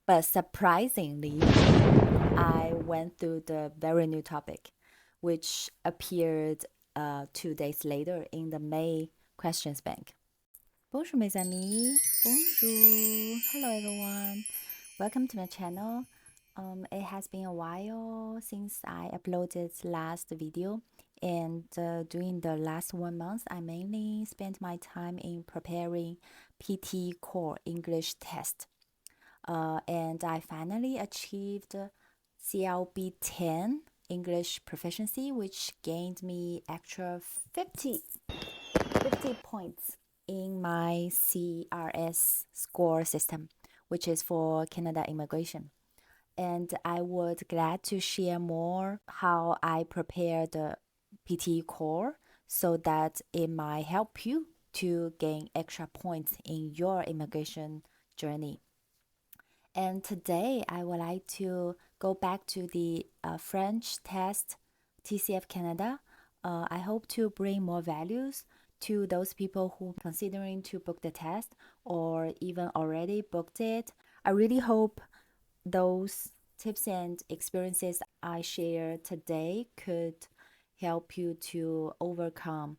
But surprisingly, I went through the very new topic, which appeared 2 days later in the May questions bank. Bonjour mes amis, bonjour, hello everyone, welcome to my channel. It has been a while since I uploaded last video, and during the last 1 month, I mainly spent my time in preparing PT Core English test. And I finally achieved CLB 10 English proficiency, which gained me extra 50 points in my CRS score system, which is for Canada immigration. And I would glad to share more how I prepare the PT core so that it might help you to gain extra points in your immigration journey. And today I would like to go back to the French test TCF Canada. I hope to bring more values to those people who are considering to book the test or even already booked it. I really hope those tips and experiences I share today could help you to overcome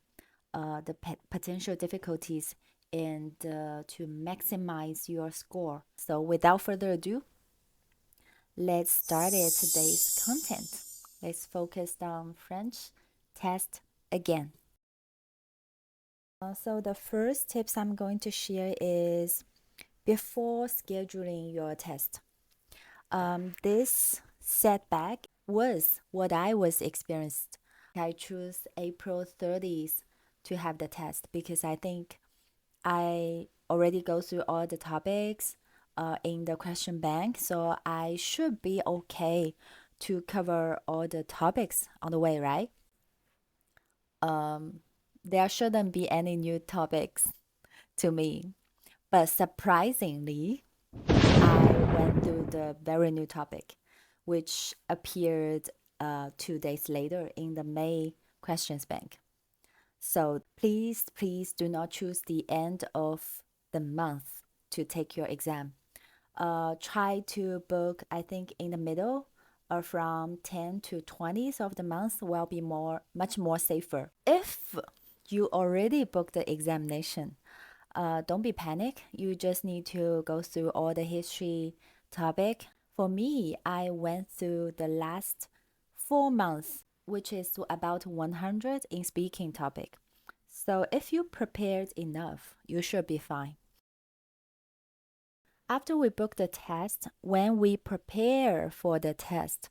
the potential difficulties and to maximize your score. So without further ado, let's start today's content. Let's focus on French test again. So the first tips I'm going to share is before scheduling your test. This setback was what I was experienced. I chose April 30th to have the test because I think I already go through all the topics in the question bank, so I should be okay to cover all the topics on the way, right? There shouldn't be any new topics to me, but surprisingly, I went through the very new topic, which appeared 2 days later in the May questions bank. So please do not choose the end of the month to take your exam. Try to book, I think, in the middle or from 10 to 20th of the month will be much more safer. If you already booked the examination, don't be panic. You just need to go through all the history topic. For me, I went through the last 4 months, which is about 100 in speaking topic. So if you prepared enough, you should be fine. After we book the test, when we prepare for the test,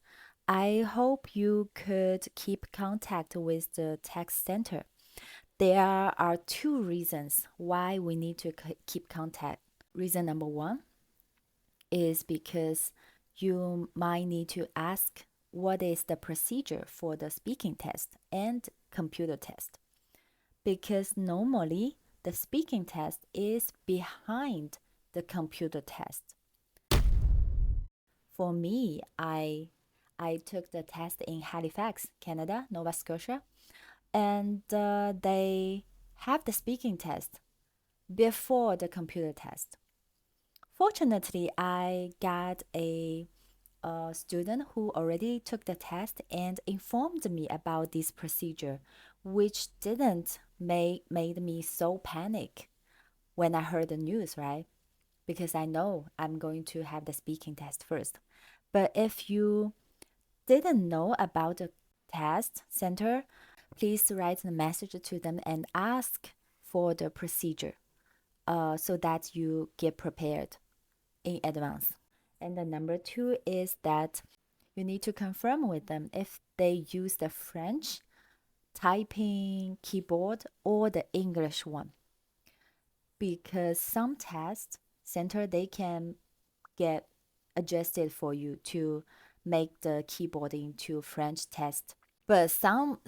I hope you could keep contact with the test center. There are two reasons why we need to keep contact. Reason number one is because you might need to ask what is the procedure for the speaking test and computer test. Because normally the speaking test is behind the computer test. For me, I took the test in Halifax, Canada, Nova Scotia, and they have the speaking test before the computer test. Fortunately, I got a student who already took the test and informed me about this procedure, which didn't made me so panic when I heard the news, right? Because I know I'm going to have the speaking test first. But if you didn't know about the test center, please write a message to them and ask for the procedure so that you get prepared in advance. And the number two is that you need to confirm with them if they use the French typing keyboard or the English one. Because some test center, they can get adjusted for you to make the keyboard into French test. But some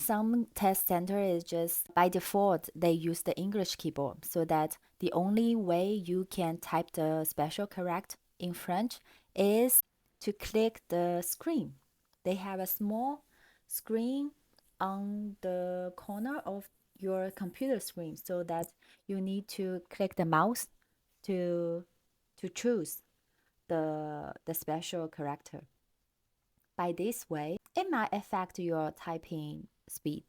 test center is just by default they use the English keyboard, so that the only way you can type the special correct in French is to click the screen. They have a small screen on the corner of your computer screen, so that you need to click the mouse to choose the special character. By this way, it might affect your typing speed.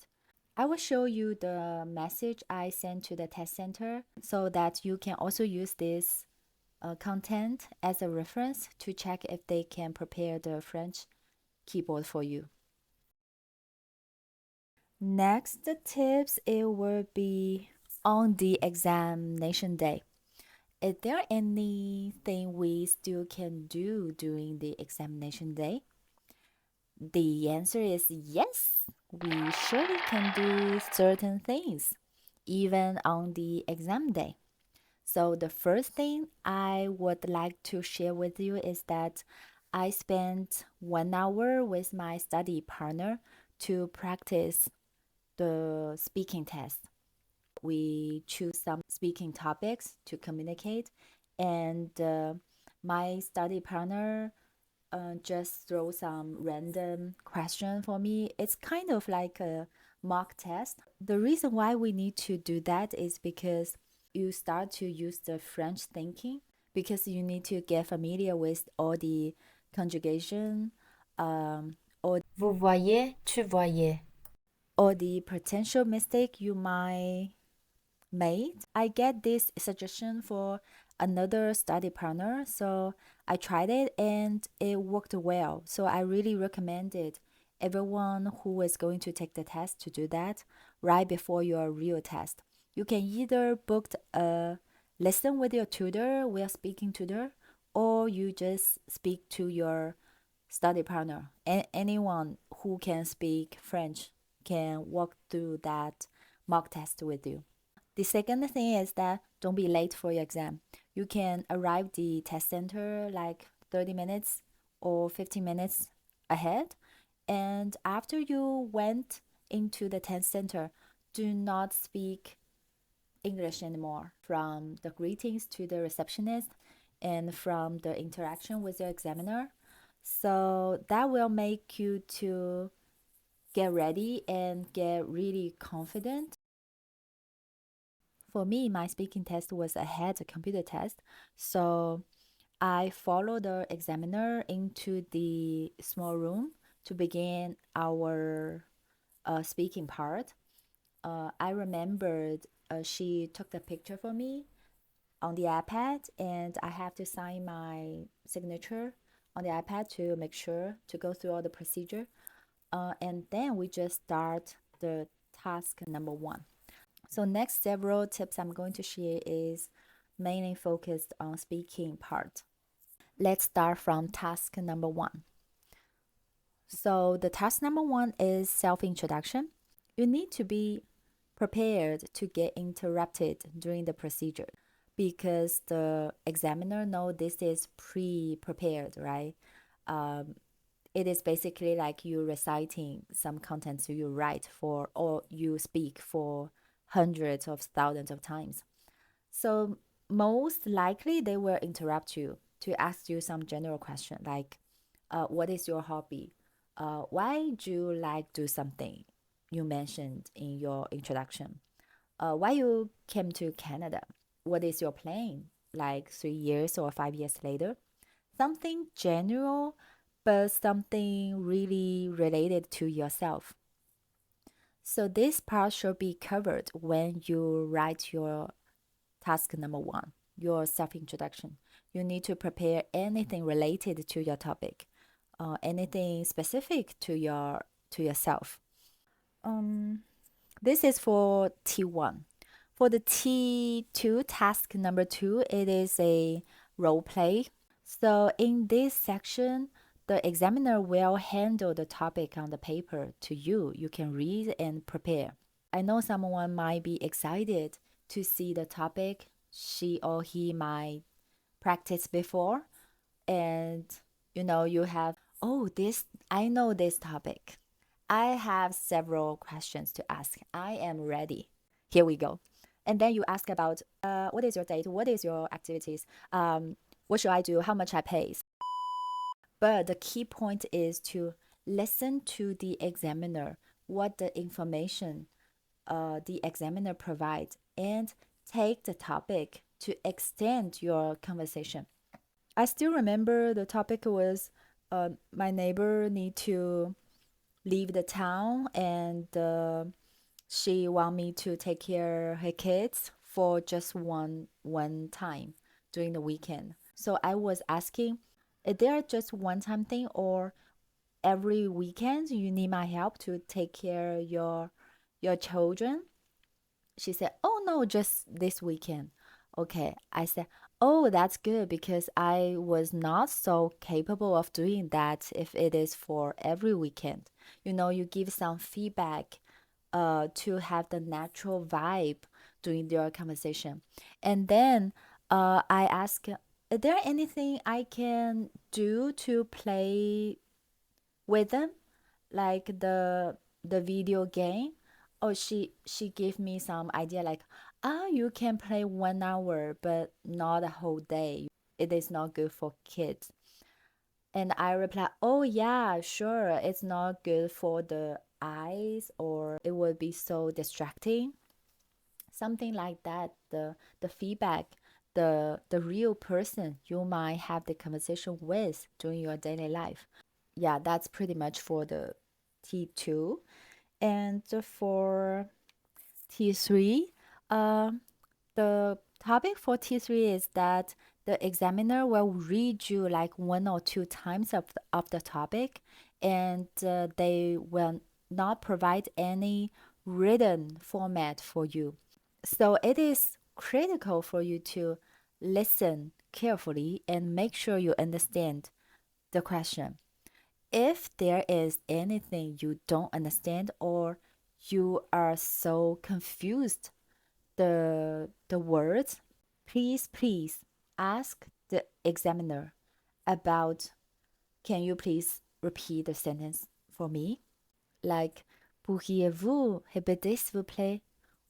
I will show you the message I sent to the test center so that you can also use this content as a reference to check if they can prepare the French keyboard for you. Next tips, it will be on the examination day. Is there anything we still can do during the examination day? The answer is yes. We surely can do certain things, even on the exam day. So the first thing I would like to share with you is that I spent 1 hour with my study partner to practice the speaking test. We choose some speaking topics to communicate, and my study partner just throw some random question for me. It's kind of like a mock test. The reason why we need to do that is because you start to use the French thinking, because you need to get familiar with all the conjugation, or Vous voyez, tu voyais. or the potential mistake you might made. I get this suggestion for another study partner, so I tried it and it worked well. So I really recommend it. Everyone who is going to take the test to do that right before your real test. You can either book a lesson with your tutor, with speaking tutor, or you just speak to your study partner. Anyone who can speak French can walk through that mock test with you. The second thing is that don't be late for your exam. You can arrive the test center like 30 minutes or 15 minutes ahead. And after you went into the test center, do not speak English anymore. From the greetings to the receptionist and from the interaction with your examiner. So that will make you to get ready and get really confident. For me, my speaking test was ahead a computer test. So I followed the examiner into the small room to begin our speaking part. I remembered she took the picture for me on the iPad, and I have to sign my signature on the iPad to make sure to go through all the procedure. And then we just start the task number 1. So next several tips I'm going to share is mainly focused on speaking part. Let's start from task number 1. So the task number 1 is self-introduction. You need to be prepared to get interrupted during the procedure because the examiner know this is pre-prepared, right? It is basically like you reciting some contents you write for or you speak for hundreds of thousands of times. So most likely they will interrupt you to ask you some general question like, what is your hobby? Why do you like do something you mentioned in your introduction? Why you came to Canada? What is your plan? Like 3 years or 5 years later? Something general, but something really related to yourself. So this part should be covered when you write your task number 1, your self-introduction. You need to prepare anything related to your topic, anything specific to yourself. This is for T1. For the T2, task number 2, it is a role play. So in this section, the examiner will handle the topic on the paper to you. You can read and prepare. I know someone might be excited to see the topic she or he might practice before. And you have, oh, I know this topic. I have several questions to ask. I am ready. Here we go. And then you ask about what is your date? What is your activities? What should I do? How much I pay? But the key point is to listen to the examiner, what the information the examiner provides, and take the topic to extend your conversation. I still remember the topic was my neighbor need to leave the town and she want me to take care of her kids for just one time during the weekend. So I was asking, is there just one time thing or every weekend you need my help to take care of your children? She said, "Oh no, just this weekend." Okay, I said, "Oh, that's good because I was not so capable of doing that if it is for every weekend. You know, you give some feedback to have the natural vibe during your conversation." And then I ask, "Is there anything I can do to play with them, like the video game?" Oh, she gave me some idea like, ah, you can play 1 hour, but not a whole day. It is not good for kids. And I reply, oh yeah, sure. It's not good for the eyes, or it would be so distracting. Something like that. The feedback, the real person you might have the conversation with during your daily life. Yeah, that's pretty much for the T2. And for T3, the topic for T3 is that the examiner will read you like 1 or 2 times of the topic, and they will not provide any written format for you. So it is critical for you to listen carefully and make sure you understand the question. If there is anything you don't understand or you are so confused the words, please ask the examiner about, can you please repeat the sentence for me? Like, pourriez-vous répéter s'il vous plaît?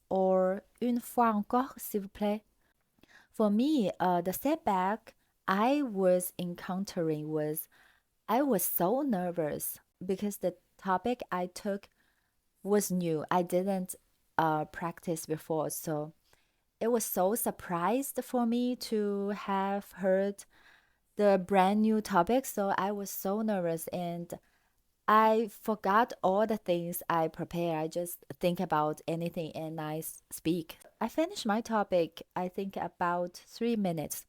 Or une fois encore s'il vous plaît? For me, the setback I was encountering was I was so nervous because the topic I took was new. I didn't practice before, so it was so surprised for me to have heard the brand new topic. So I was so nervous and I forgot all the things I prepare. I just think about anything and I speak. I finished my topic, I think about 3 minutes,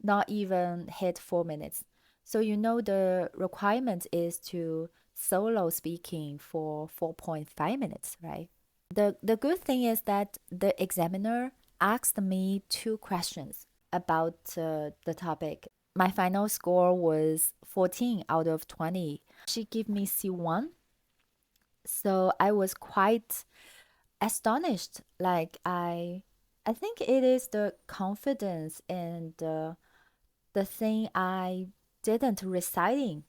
not even hit 4 minutes. So you know the requirement is to solo speaking for 4.5 minutes, right? The good thing is that the examiner asked me 2 questions about the topic. My final score was 14 out of 20. She gave me C1. So I was quite astonished. Like I think it is the confidence and the thing I didn't reciting.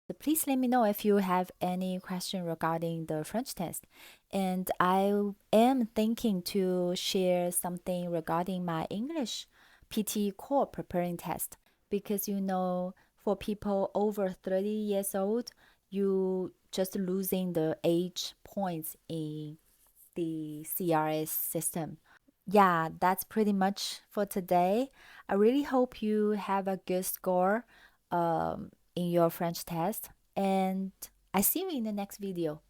So please let me know if you have any question regarding the French test. And I am thinking to share something regarding my English PT core preparing test because you know for people over 30 years old, you just losing the age points in the CRS system. Yeah, that's pretty much for today. I really hope you have a good score in your French test, and I see you in the next video.